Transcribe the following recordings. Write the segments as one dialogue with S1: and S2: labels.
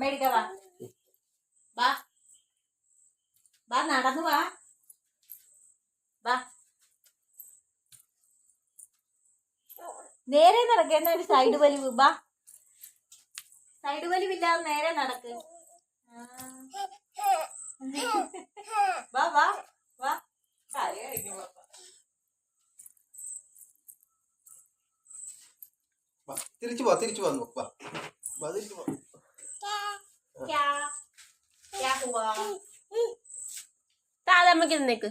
S1: അമ്മ എടുക്ക വാ വാ വാ നടന്നു വാ വാ നേരെ നടക്കുന്ന ഒരു സൈഡ് വലിവ് വാ സൈഡ് വലിവില്ലാതെ നേരെ നടക്ക് വാ വാ വാ
S2: തിരിച്ചു പോ തിരിച്ചു വന്നു തിരിച്ചു പോ
S3: താഴമ്മക്ക് നിന്നേക്ക്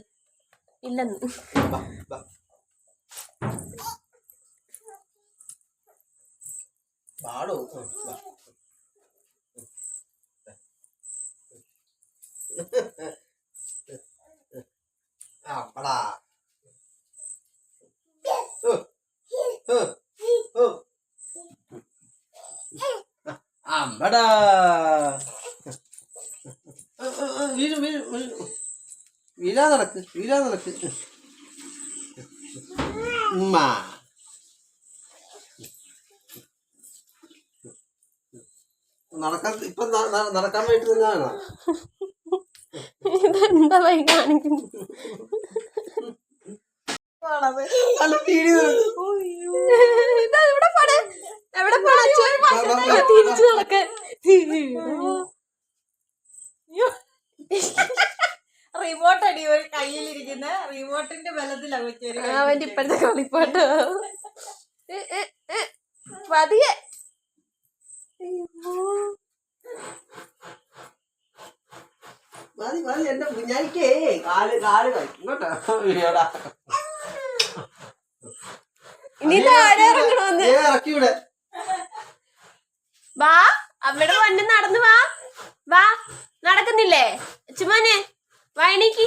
S3: ഇല്ലെന്ന്
S2: പാടോ അപ്പടാ അമ്പടാ വീഴും വീഴും വീഴാ നടക്ക് ഉമ്മ നടക്കാൻ ഇപ്പൊ നടക്കാൻ വേണ്ടി തന്നെയാണോ
S3: ഇതെന്താ വൈ കാണിക്കുന്നു തിരിച്ചു നടക്ക
S1: റിമോട്ട് അടി ഒരു കയ്യിലിരിക്കുന്ന റിമോട്ടിന്റെ ബലത്തിലാണ്
S3: അവന്റെ ഇപ്പോഴത്തെ കളിപ്പാട്ടോ പതിയെ
S2: മതി എന്റെ കുഞ്ഞാനിക്കേ കാല് ഇങ്ങോട്ടാ
S3: ഇനി താഴെ ഇറങ്ങണമെന്ന്
S2: ഇറക്കിവിടെ
S3: വാ അവിടെ വന്ന് നടന്നു വാ നടക്കുന്നില്ലേ ചുമ്മാനെ വയണിക്ക്